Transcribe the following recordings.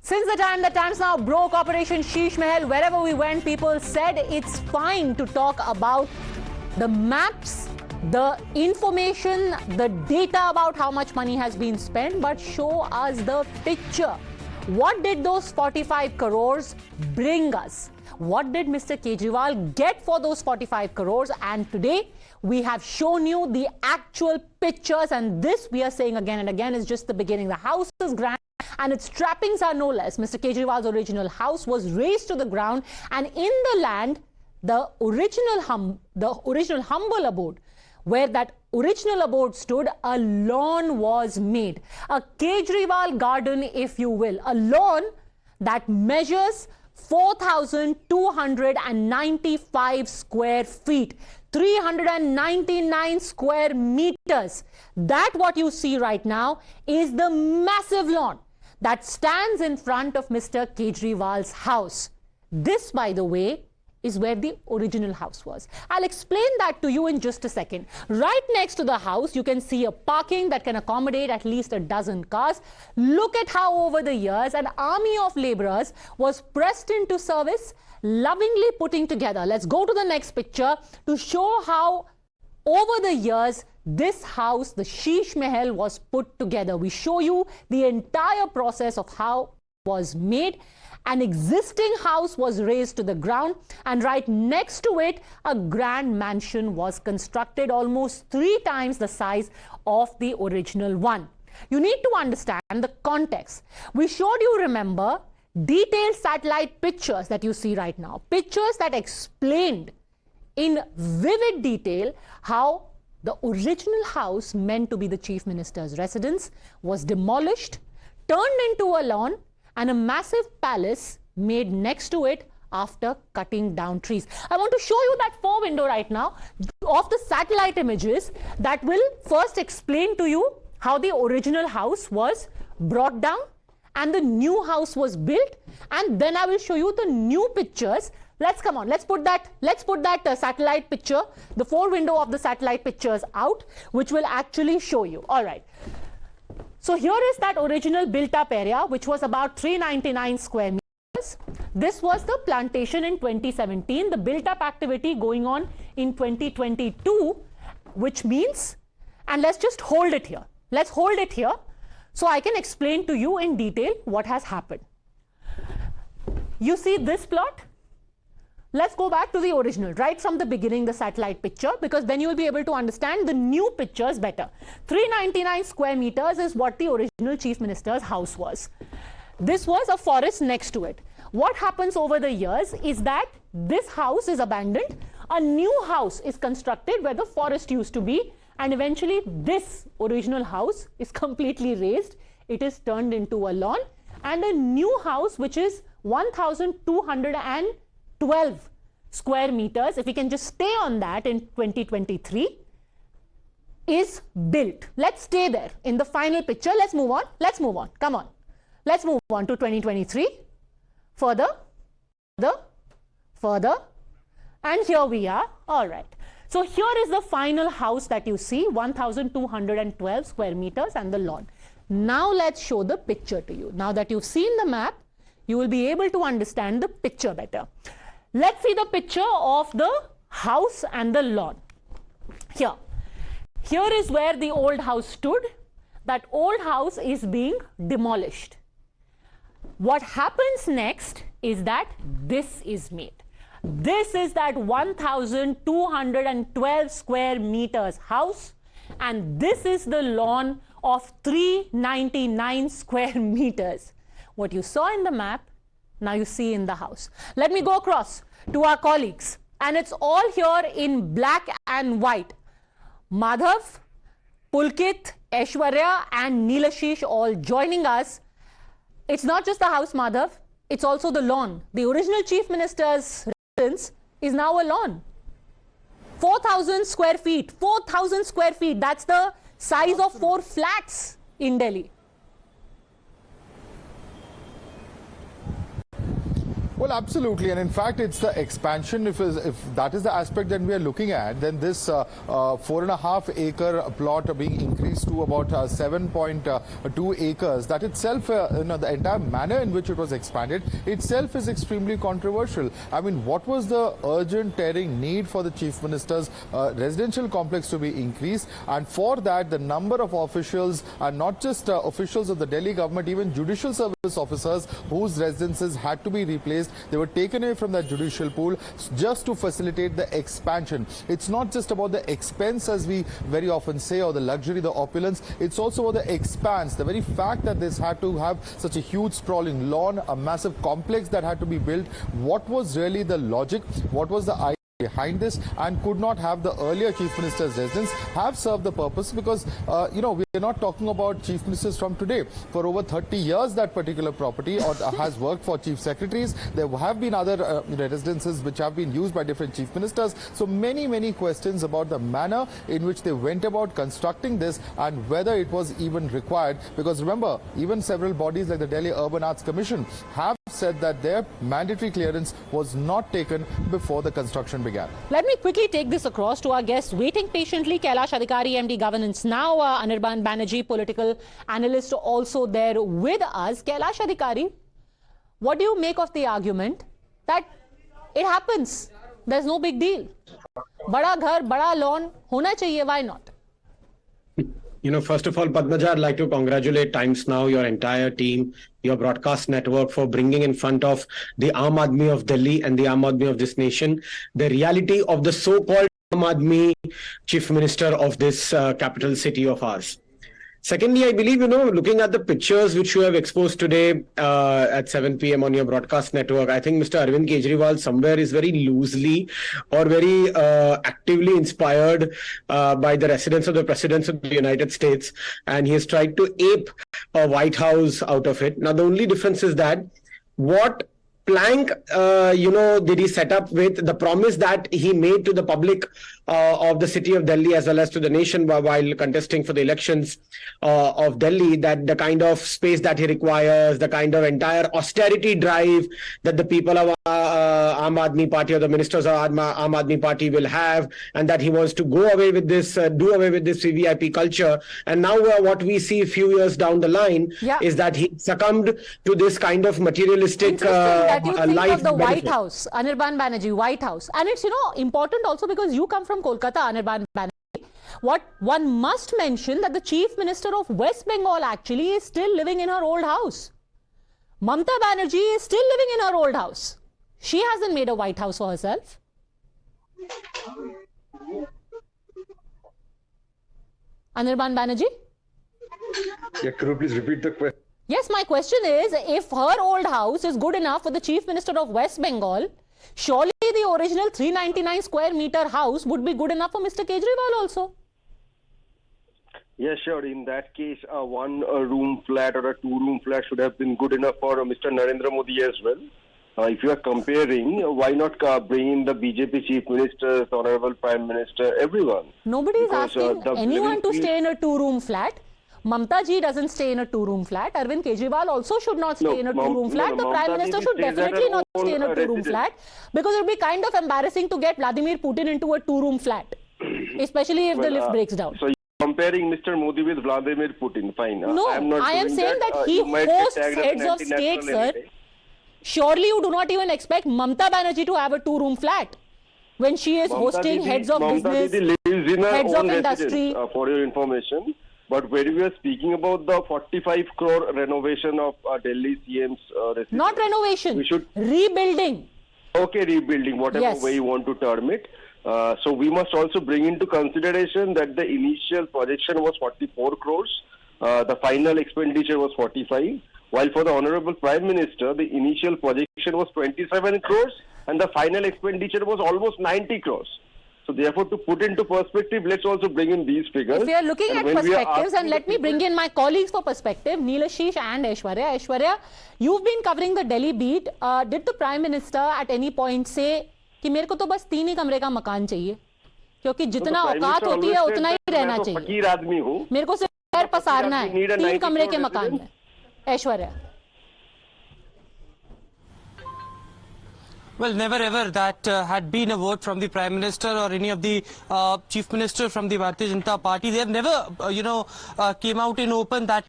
Since the time the Times now broke Operation Sheesh Mahal, wherever we went, people said it's fine to talk about the maps, the information, the data about how much money has been spent, but show us the picture. What did those 45 crores bring us? What did Mr. Kejriwal get for those 45 crores? And today, we have shown you the actual pictures, and this we are saying again and again is just the beginning. The house is grand and its trappings are no less. Mr. Kejriwal's original house was razed to the ground, and in the land, the original humble abode, where that original abode stood, a lawn was made. A Kejriwal garden, if you will. A lawn that measures 4,295 square feet, 399 square meters. That what you see right now is the massive lawn that stands in front of Mr. Kejriwal's house. This, by the way, is where the original house was. I'll explain that to you in just a second. Right next to the house, you can see a parking that can accommodate at least a dozen cars. Look at how over the years, an army of laborers was pressed into service, lovingly putting together. Let's go to the next picture to show how over the years, this house, the Sheesh Mahal, was put together. We show you the entire process of how it was made. An existing house was razed to the ground, and right next to it, a grand mansion was constructed, almost 3 times the size of the original one. You need to understand the context. We showed you, remember, detailed satellite pictures that you see right now. Pictures that explained in vivid detail how the original house meant to be the Chief Minister's residence was demolished, turned into a lawn, and a massive palace made next to it after cutting down trees. I want to show you that 4 window right now of the satellite images that will first explain to you how the original house was brought down and the new house was built, and then I will show you the new pictures. Let's put that satellite picture, the 4 window of the satellite pictures out, which will actually show you. All right. So here is that original built-up area, which was about 399 square meters. This was the plantation in 2017, the built-up activity going on in 2022, which means, and let's just hold it here. Let's hold it here so I can explain to you in detail what has happened. You see this plot? Let's go back to the original, right from the beginning, the satellite picture, because then you will be able to understand the new pictures better. 399 square meters is what the original Chief Minister's house was. This was a forest next to it. What happens over the years is that this house is abandoned, a new house is constructed where the forest used to be, and eventually this original house is completely razed. It is turned into a lawn, and a new house, which is 1,212 square meters, if we can just stay on that in 2023, is built. Let's stay there in the final picture. Let's move on. Come on. Let's move on to 2023. Further. And here we are. All right. So here is the final house that you see, 1,212 square meters and the lawn. Now let's show the picture to you. Now that you've seen the map, you will be able to understand the picture better. Let's see the picture of the house and the lawn. Here is where the old house stood. That old house is being demolished. What happens next is that this is made. This is that 1,212 square meters house, and this is the lawn of 399 square meters. What you saw in the map, now you see in the house. Let me go across to our colleagues, and it's all here in black and white. Madhav, Pulkit, Aishwarya and Neelashish all joining us. It's not just the house, Madhav, it's also the lawn. The original Chief Minister's residence is now a lawn. 4,000 square feet, 4,000 square feet. That's the size of 4 flats in Delhi. Well, absolutely, and in fact, it's the expansion. If that is the aspect that we are looking at, then this 4.5 acre plot being increased to about 7.2 acres, that itself, the entire manner in which it was expanded itself is extremely controversial. I mean, what was the urgent, tearing need for the Chief Minister's residential complex to be increased? And for that, the number of officials, and not just officials of the Delhi government, even judicial service officers whose residences had to be replaced, they were taken away from that judicial pool just to facilitate the expansion. It's not just about the expense, as we very often say, or the luxury, the opulence. It's also about the expanse. The very fact that this had to have such a huge sprawling lawn, a massive complex that had to be built. What was really the logic? What was the idea behind this? And could not have the earlier Chief Minister's residence have served the purpose? Because, we're not talking about Chief Ministers from today. For over 30 years, that particular property has worked for Chief Secretaries. There have been other residences which have been used by different Chief Ministers. So many questions about the manner in which they went about constructing this and whether it was even required. Because remember, even several bodies like the Delhi Urban Arts Commission have said that their mandatory clearance was not taken before the construction began. Let me quickly take this across to our guests waiting patiently. Kailash Adhikari, MD Governance Now, Anirban Banerjee, political analyst, also there with us. Kailash Adhikari, what do you make of the argument that it happens? There's no big deal. Bada ghar, bada lawn, hona chahiye, why not? First of all, Padmaja, I'd like to congratulate Times Now, your entire team, your broadcast network for bringing in front of the Aam Aadmi of Delhi and the Aam Aadmi of this nation the reality of the so-called Aam Aadmi Chief Minister of this capital city of ours. Secondly, I believe, looking at the pictures which you have exposed today at 7 p.m. on your broadcast network, I think Mr. Arvind Kejriwal somewhere is very loosely or very actively inspired by the residence of the President of the United States. And he has tried to ape a White House out of it. Now, the only difference is that what plank, did he set up with the promise that he made to the public of the city of Delhi as well as to the nation while contesting for the elections of Delhi, that the kind of space that he requires, the kind of entire austerity drive that the people of Aam Aadmi Party or the ministers of Aam Aadmi Party will have, and that he wants to do away with this VVIP culture. And now what we see a few years down the line is that he succumbed to this kind of materialistic that you think life of the benefit. White House, Anirban Banerjee, White House. And it's, important also because you come from Kolkata, Anirban Banerjee. What one must mention that the Chief Minister of West Bengal actually is still living in her old house. Mamata Banerjee is still living in her old house. She hasn't made a White House for herself. Anirban Banerjee? Yeah, could you please repeat the question? Yes, my question is, if her old house is good enough for the Chief Minister of West Bengal, surely the original 399 square meter house would be good enough for Mr. Kejriwal also. Yeah, sure. In that case, a one-room flat or a two-room flat should have been good enough for Mr. Narendra Modi as well. If you are comparing, why not bring in the BJP Chief Minister, the Honorable Prime Minister, everyone? Nobody is asking anyone to stay in a two-room flat. Mamata ji doesn't stay in a two-room flat. Arvind Kejriwal also should not stay in a two-room flat. The Prime Minister should definitely not stay in a two-room flat, because it would be kind of embarrassing to get Vladimir Putin into a two-room flat, especially if the lift breaks down. So comparing Mr. Modi with Vladimir Putin, fine. No, I am saying that he hosts heads of state, sir. Surely you do not even expect Mamata Banerjee to have a two-room flat when she is hosting heads of business, heads of industry. For your information. But when we are speaking about the 45 crore renovation of Delhi CM's residence. Not renovation, we should rebuilding. Okay, rebuilding, whatever way you want to term it. So we must also bring into consideration that the initial projection was 44 crores. The final expenditure was 45. While for the Honorable Prime Minister, the initial projection was 27 crores and the final expenditure was almost 90 crores. So therefore, to put into perspective, let's also bring in these figures. If we are looking at perspectives, and let me bring in my colleagues for perspective, Neelashish and Aishwarya. Aishwarya, you've been covering the Delhi beat. Did the Prime Minister at any point say कि मेरे को तो बस 3 ही कमरे का मकान चाहिए, क्योंकि जितना औकात होती है उतना ही रहना चाहिए, फकीर आदमी हूँ, मेरे को सिर्फ पैर पसारना है, 3 कमरे के मकान में. Aishwarya. Well, never ever that had been a word from the Prime Minister or any of the Chief Minister from the Bharatiya Janata Party. They have never, came out in open that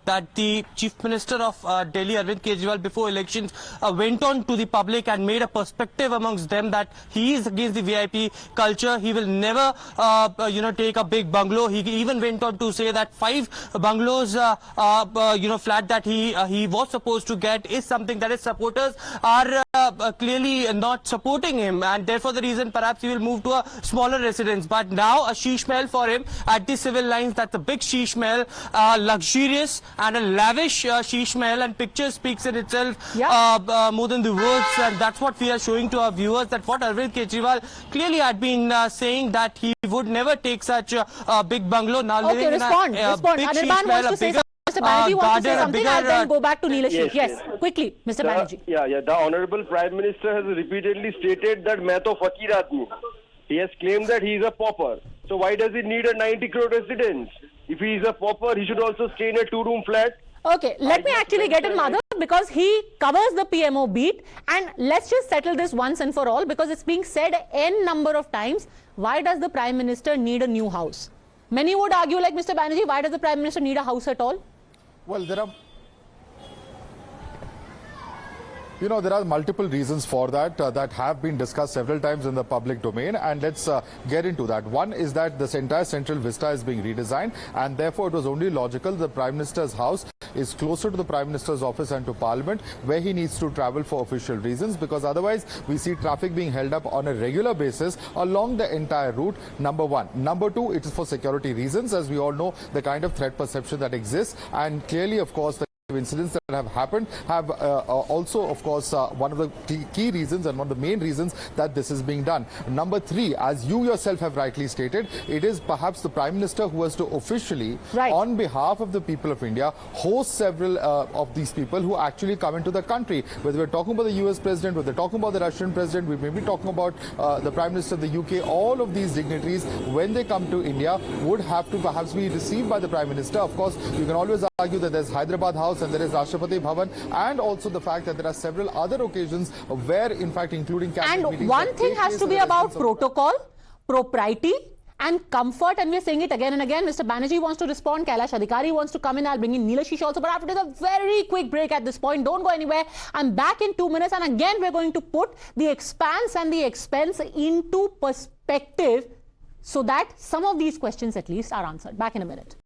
that the Chief Minister of Delhi, Arvind Kejriwal, before elections went on to the public and made a perspective amongst them that he is against the VIP culture. He will never, take a big bungalow. He even went on to say that 5 bungalows, flat that he was supposed to get is something that his supporters are clearly not supporting him, and therefore the reason perhaps he will move to a smaller residence. But now a Sheesh Mahal for him at the civil lines. That's a big Sheesh Mahal, luxurious and a lavish Sheesh Mahal, and picture speaks in itself more than the words, and that's what we are showing to our viewers, that what Arvind Kejriwal clearly had been saying, that he would never take such a big bungalow. Now okay, respond. Big Sheesh Mahal, wants to say Mr. Banerjee wants to say something. I'll then go back to Neelashish. Yes, quickly, Mr. Banerjee. The Honorable Prime Minister has repeatedly stated that "Main to fakir aadmi." He has claimed that he is a pauper. So why does he need a 90 crore residence? If he is a pauper, he should also stay in a 2-room flat. Okay, let me actually get in, Madhav, because he covers the PMO beat, and let's just settle this once and for all, because it's being said n number of times. Why does the Prime Minister need a new house? Many would argue, like Mr. Banerjee, why does the Prime Minister need a house at all? Well, there are multiple reasons for that that have been discussed several times in the public domain, and let's get into that. One is that this entire central vista is being redesigned, and therefore it was only logical the Prime Minister's house is closer to the Prime Minister's office and to Parliament, where he needs to travel for official reasons, because otherwise we see traffic being held up on a regular basis along the entire route, number one. Number two, it is for security reasons, as we all know the kind of threat perception that exists, and clearly, of course, the incidents that have happened have also, of course, one of the key reasons and one of the main reasons that this is being done. Number three, as you yourself have rightly stated, it is perhaps the Prime Minister who has to officially, on behalf of the people of India, host several of these people who actually come into the country. Whether we're talking about the US President, whether we're talking about the Russian President, we may be talking about the Prime Minister of the UK, all of these dignitaries, when they come to India, would have to perhaps be received by the Prime Minister. Of course, you can always argue that there's Hyderabad House and there is Rashtrapati Bhavan, and also the fact that there are several other occasions where, in fact, including cabinet meetings. And one thing has to be about protocol, propriety and comfort, and we're saying it again and again. Mr. Banerjee wants to respond, Kailash Adhikari wants to come in, I'll bring in Neelashish also, but I have to take a very quick break at this point. Don't go anywhere. I'm back in 2 minutes, and again we're going to put the expanse and the expense into perspective so that some of these questions at least are answered. Back in a minute.